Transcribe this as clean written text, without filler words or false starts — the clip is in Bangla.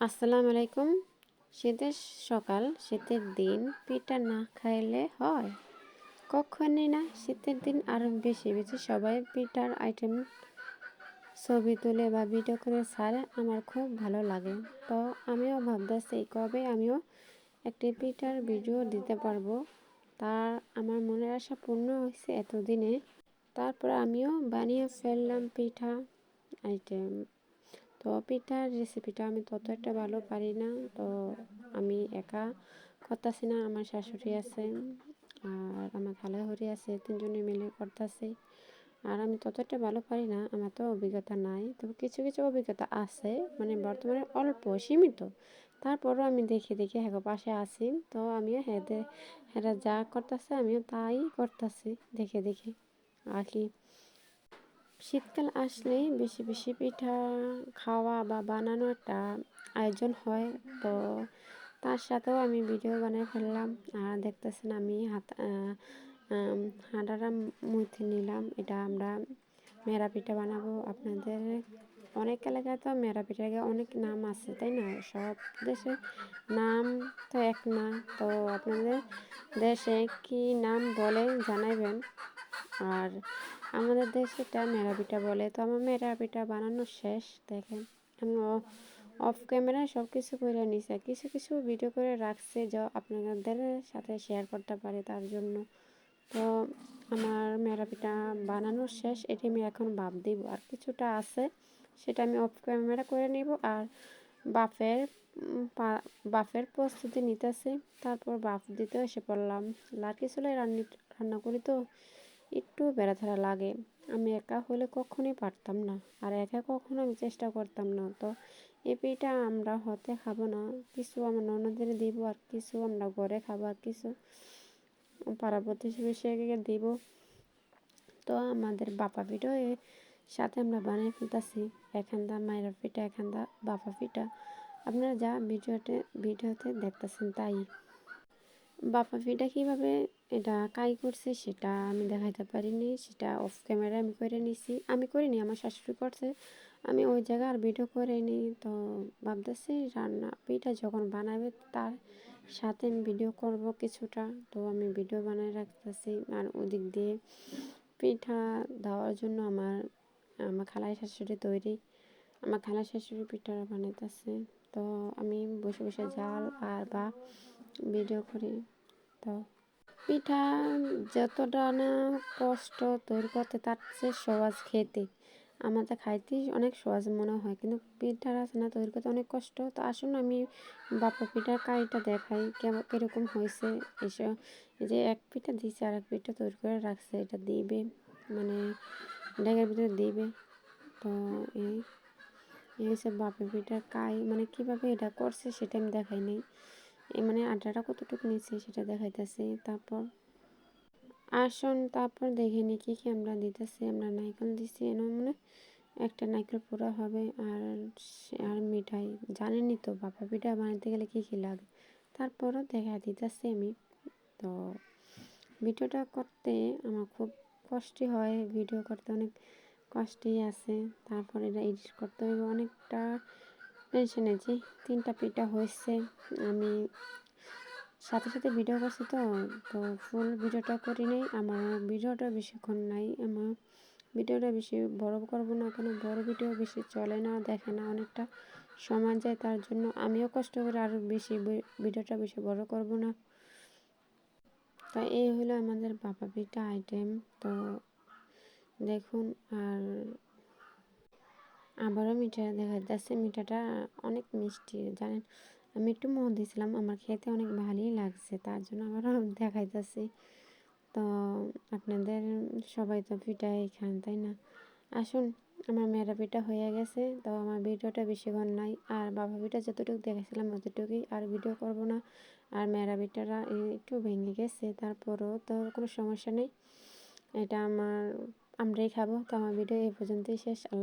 আসসালামু আলাইকুম। শীতের সকাল, শীতের দিন পিঠা না খাইলে হয়? কখনই না। শীতের দিন আরও বেশি বেশি সবাই পিঠার আইটেম ছবি তুলে বা ভিডিও করে ছাড়ে, আমার খুব ভালো লাগে। তো আমিও ভাবতেছি কবে আমিও একটি পিঠার ভিডিও দিতে পারবো। তার আমার মনের আশা পূর্ণ হয়েছে এতদিনে। তারপর আমিও বানিয়ে ফেললাম পিঠা আইটেম। তো পিঠার রেসিপিটা আমি তত একটা ভালো পারি না। তো আমি একা করতেছি না, আমার শাশুড়ি আছে আর আমার খালাহরি আছে, তিনজনে মিলে করতেছি। আর আমি তত একটা ভালো পারি না, আমার তো অভিজ্ঞতা নাই। তবে কিছু কিছু অভিজ্ঞতা আছে, মানে বর্তমানে অল্প সীমিত। তারপরও আমি দেখে দেখে হ্যাঁ পাশে আছি, তো আমিও হ্যাঁ যা করতেছে আমিও তাই করতেছি দেখে দেখে আর কি। শীতকাল আসলেই বেশি বেশি পিঠা খাওয়া বা বানানো একটা আয়োজন হয়। তো তার সাথেও আমি ভিডিও বানিয়ে ফেললাম। আর দেখতেছেন আমি হাঁটাটা মুছে নিলাম। এটা আমরা মেরা পিঠা বানাবো। আপনাদের অনেক এলাকায় তো মেরা পিঠার অনেক নাম আছে, তাই না? সব দেশে নাম তো এক না। তো আপনাদের দেশে কি নাম বলে জানাইবেন। আর আমাদের দেশে এটা মেরা পিঠা বলে। তো আমার মেরা পিঠা বানানো শেষ। দেখেন আমি অফ ক্যামেরায় সব কিছু করে নিছে, কিছু কিছু ভিডিও করে রাখছে যা আপনাদের সাথে শেয়ার করতে পারে তার জন্য। তো আমার মেরা পিঠা বানানো শেষ, এটি আমি এখন ভাপ দিব। আর কিছুটা আছে সেটা আমি অফ ক্যামেরা করে নিব। আর বাফের বাফের প্রস্তুতি নিতেছে, তারপর বাফ দিতে এসে পড়লাম। লাঠি চুলায় রান্না করি তো একটু বেড়াধরা লাগে। আমি একা হলে কখনোই পারতাম না, আর একা কখনো আমি চেষ্টা করতাম না। তো এই পিঠা আমরা হতে খাবো না, কিছু আমার ননদের দিব, আর কিছু আমরা ঘরে খাবো, আর কিছু পাড়া প্রতিবেশীকে দিব। তো আমাদের বাপা পিঠাও এর সাথে আমরা বানিয়ে ফেলতেছি। এখানটা মায়ের পিঠা, এখানটা বাপা পিঠা। আপনারা যা ভিডিওতে দেখতেছেন তাই। বাপা পিঠা কীভাবে এটা কাই করছে সেটা আমি দেখাইতে পারিনি, সেটা অফ ক্যামেরা আমি করে নিছি। আমি করিনি, আমার শাশুড়ি করছে, আমি ওই জায়গায় আর ভিডিও করে নিই। তো ভাবতেছি রান্না পিঠা যখন বানাবে তার সাথে আমি ভিডিও করব কিছুটা। তো আমি ভিডিও বানায় রাখতেছি। আর ওদিক দিয়ে পিঠা দেওয়ার জন্য আমার আমার খালাই শাশুড়ি তৈরি, আমার খালা শাশুড়ি পিঠা বানাইতেছে। তো আমি বসে বসে জাল আর বা ভিডিও করি। তো পিঠা যতটা না কষ্ট তৈরি করতে, তার চেয়ে সহজ খেতে। আমাদের খাইতেই অনেক সহজ মনে হয়, কিন্তু পিঠার আছে না তৈরি করতে অনেক কষ্ট। তো আসুন আমি বাপা পিঠার কারিটা দেখাই কীরকম হয়েছে। এসব যে এক পিঠা দিয়েছে আর এক পিঠা তৈরি করে রাখছে, এটা দিবে মানে ডেকের ভিতরে দিবে। তো এই হচ্ছে বাপা পিঠার কাই, মানে কীভাবে এটা করছে সেটা আমি দেখাই নাই। মানে আটাটা কতটুকু নিচ্ছে সেটা দেখাইতেছি। তারপর দেখে নি কি কি আমরা দিতেছি। আমরা নারকেল দিচ্ছি, এনে মানে একটা নারকেল পুরা হবে। আর মিঠাই জানেনই তো বাপা পিঠা বানাতে গেলে কি কি লাগে। তারপরও দেখা দিতেছি আমি। তো ভিডিওটা করতে আমার খুব কষ্টই হয়, ভিডিও করতে অনেক কষ্টই আছে। তারপর এটা এডিট করতে হবে, অনেকটা টেনশন আছে। 3টা পিঠা হয়েছে, আমি সাথে সাথে ভিডিও করছি। তো ফুল ভিডিওটা করি নাই। আমার ভিডিওটা বেশিক্ষণ নাই, আমার ভিডিওটা বেশি বড় করব না, কেন বড় ভিডিও বেশি চলে না, দেখে না, অনেকটা সময় যায়। তার জন্য আমিও কষ্ট করে আরও বেশি ভিডিওটা বেশি বড় করব না। তো এই হলো আমাদের বাপা পিঠা আইটেম। তো দেখুন, আর আবারও মিঠা দেখা যাচ্ছে। মিঠাটা অনেক মিষ্টি জানেন। আমি একটু মন দিয়েছিলাম, আমার খেতে অনেক ভালোই লাগছে, তার জন্য আবারও দেখাইতেছি। তো আপনাদের সবাই তো পিঠাই খান, তাই না? আসুন, আমার মেরা পিঠা হয়ে গেছে। তো আমার ভিডিওটা বেশিক্ষণ নাই, আর বাবা পিঠা যতটুকু দেখেছিলাম অতটুকুই, আর ভিডিও করব না। আর মেরা পিঠাটা একটু ভেঙে গেছে, তারপরও তো কোনো সমস্যা নেই, এটা আমরাই খাবো। তো আমার ভিডিও এই পর্যন্তই শেষ। আল্লাহ।